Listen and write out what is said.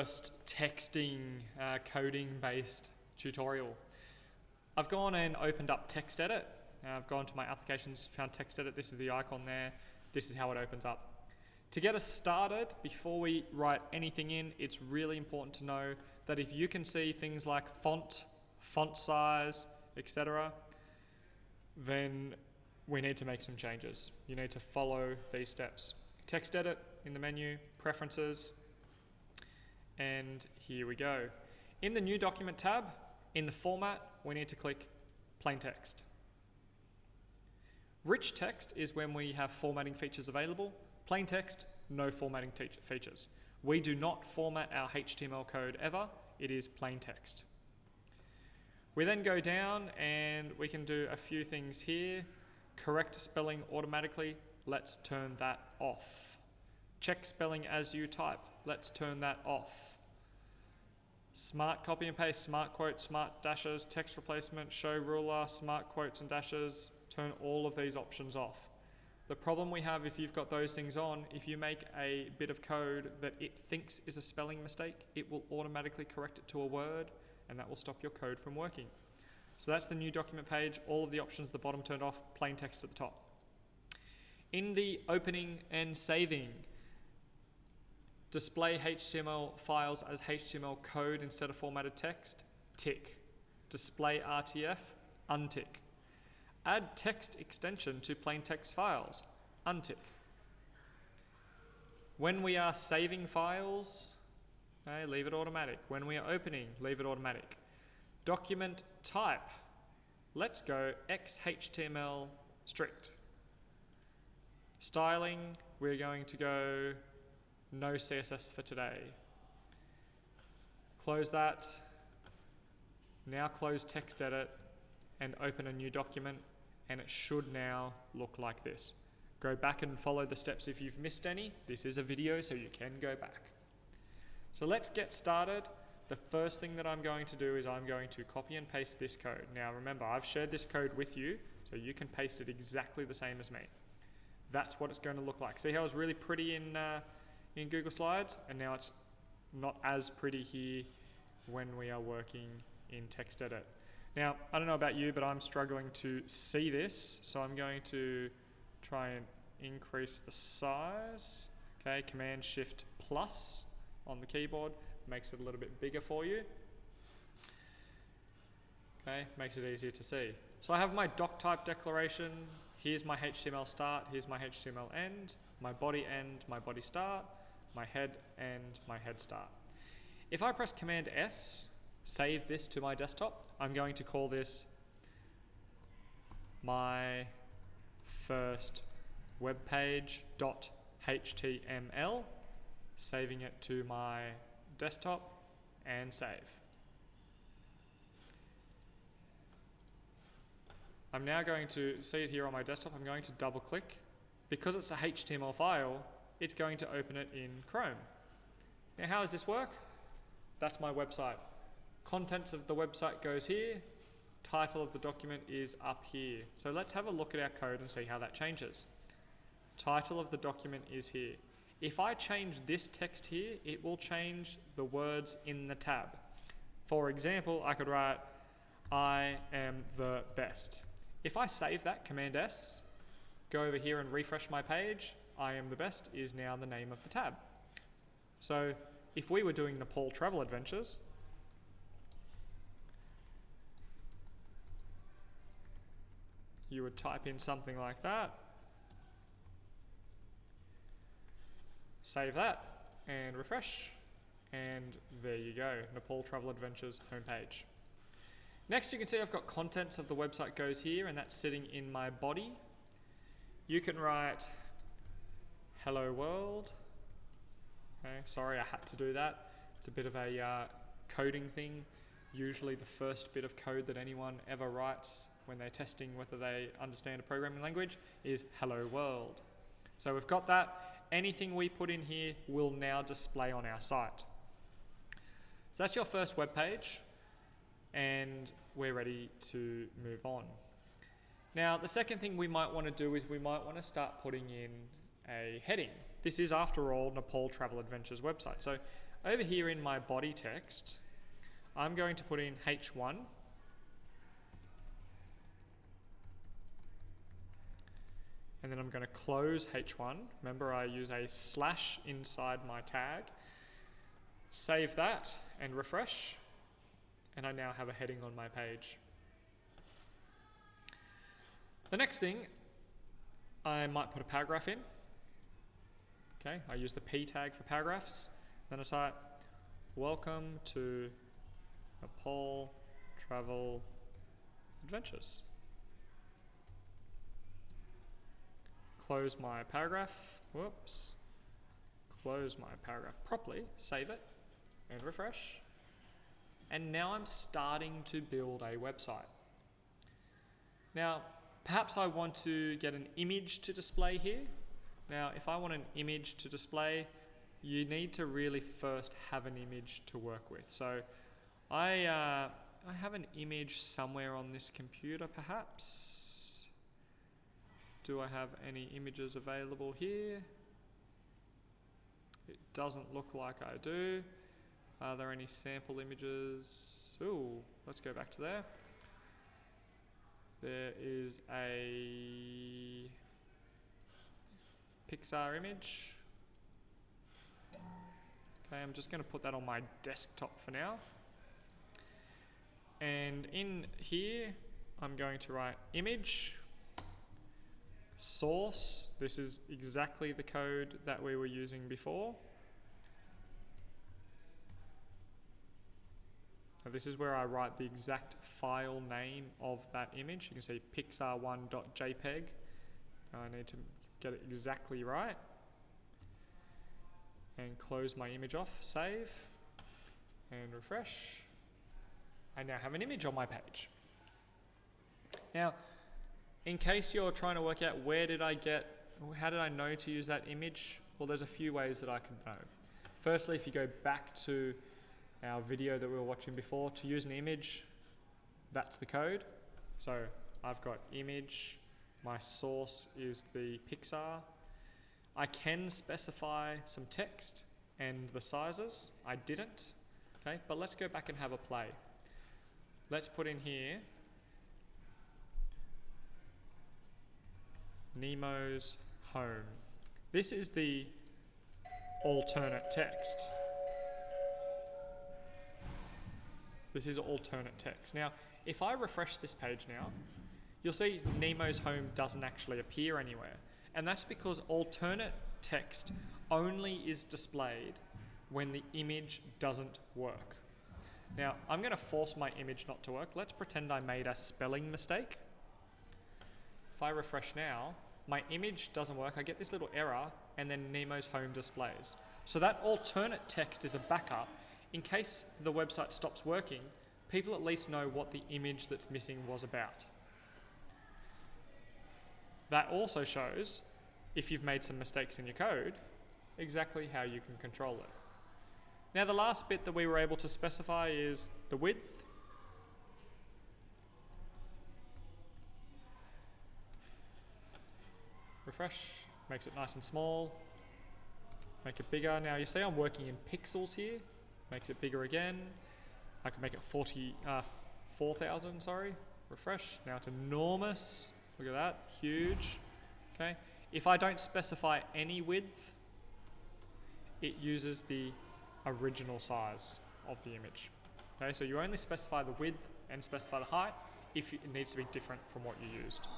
First texting coding based tutorial. I've gone and opened up TextEdit. I've gone to my applications, found TextEdit. This is the icon there. This is how it opens up. To get us started, before we write anything in, it's really important to know that if you can see things like font size, etc., then we need to make some changes. You need to follow these steps. TextEdit in the menu, Preferences, and here we go. In the New Document tab, in the Format, we need to click Plain Text. Rich text is when we have formatting features available. Plain text, no formatting features. We do not format our HTML code ever. It is plain text. We then go down and we can do a few things here. Correct spelling automatically, let's turn that off. Check spelling as you type, let's turn that off. Smart copy and paste, smart quotes, smart dashes, text replacement, show ruler, smart quotes and dashes, turn all of these options off. The problem we have if you've got those things on, if you make a bit of code that it thinks is a spelling mistake, it will automatically correct it to a word, and that will stop your code from working. So that's the New Document page, all of the options at the bottom turned off, plain text at the top. In the opening and saving, display HTML files as HTML code instead of formatted text, tick. Display RTF, untick. Add text extension to plain text files, untick. When we are saving files, leave it automatic. When we are opening, leave it automatic. Document type, let's go XHTML strict. Styling, we're going to go no CSS for today. Close that. Now close TextEdit and open a new document, and it should now look like this. Go back and follow the steps if you've missed any. This is a video, so you can go back. So let's get started. The first thing that I'm going to do is I'm going to copy and paste this code. Now remember, I've shared this code with you, so you can paste it exactly the same as me. That's what it's going to look like. See how it's really pretty in Google Slides, and now it's not as pretty here when we are working in TextEdit. Now, I don't know about you, but I'm struggling to see this, so I'm going to try and increase the size. Okay, Command-Shift+ on the keyboard makes it a little bit bigger for you. Okay, makes it easier to see. So I have my doc type declaration. Here's my HTML start, here's my HTML end, my body end, my body start, my head end, my head start. If I press Command S, save this to my desktop, I'm going to call this my first webpage.html, saving it to my desktop and save. I'm now going to see it here on my desktop. I'm going to double click. Because it's a HTML file, it's going to open it in Chrome. Now, how does this work? That's my website. Contents of the website goes here. Title of the document is up here. So let's have a look at our code and see how that changes. Title of the document is here. If I change this text here, it will change the words in the tab. For example, I could write, I am the best. If I save that, Command S, go over here and refresh my page, I am the best is now the name of the tab. So if we were doing Nepal travel adventures, you would type in something like that, save that, and refresh, and there you go, Nepal Travel Adventures homepage. Next, you can see I've got contents of the website goes here, and that's sitting in my body. You can write, hello world. Okay, sorry, I had to do that. It's a bit of a coding thing. Usually the first bit of code that anyone ever writes when they're testing whether they understand a programming language is hello world. So we've got that. Anything we put in here will now display on our site. So that's your first web page, and we're ready to move on. Now, the second thing we might want to do is we might want to start putting in a heading. This is, after all, Nepal Travel Adventures website. So over here in my body text, I'm going to put in H1. And then I'm going to close H1. Remember, I use a slash inside my tag. Save that and refresh. And I now have a heading on my page. The next thing, I might put a paragraph in. Okay, I use the P tag for paragraphs. Then I type, welcome to Nepal Travel Adventures. Close my paragraph, whoops. Close my paragraph properly, save it, and refresh. And now I'm starting to build a website. Now, perhaps I want to get an image to display here. Now, if I want an image to display, you need to really first have an image to work with. So I have an image somewhere on this computer, perhaps. Do I have any images available here? It doesn't look like I do. Are there any sample images? Ooh, let's go back to there. There is a Pixar image. Okay, I'm just going to put that on my desktop for now. And in here, I'm going to write image, source. This is exactly the code that we were using before. Now this is where I write the exact file name of that image. You can see pixar1.jpg. I need to get it exactly right. And close my image off, save, and refresh. I now have an image on my page. Now, in case you're trying to work out how did I know to use that image? Well, there's a few ways that I can know. Firstly, if you go back to our video that we were watching before, to use an image, that's the code. So I've got image, my source is the Pixar. I can specify some text and the sizes. I didn't, okay? But let's go back and have a play. Let's put in here Nemo's home. This is the alternate text. This is alternate text. Now, if I refresh this page now, you'll see Nemo's home doesn't actually appear anywhere. And that's because alternate text only is displayed when the image doesn't work. Now, I'm going to force my image not to work. Let's pretend I made a spelling mistake. If I refresh now, my image doesn't work. I get this little error, and then Nemo's home displays. So that alternate text is a backup. In case the website stops working, people at least know what the image that's missing was about. That also shows, if you've made some mistakes in your code, exactly how you can control it. Now the last bit that we were able to specify is the width. Refresh, makes it nice and small. Make it bigger. Now you see I'm working in pixels here. Makes it bigger again. I can make it 4,000, sorry. Refresh, now it's enormous. Look at that, huge. Okay. If I don't specify any width, it uses the original size of the image. Okay, so you only specify the width and specify the height if it needs to be different from what you used.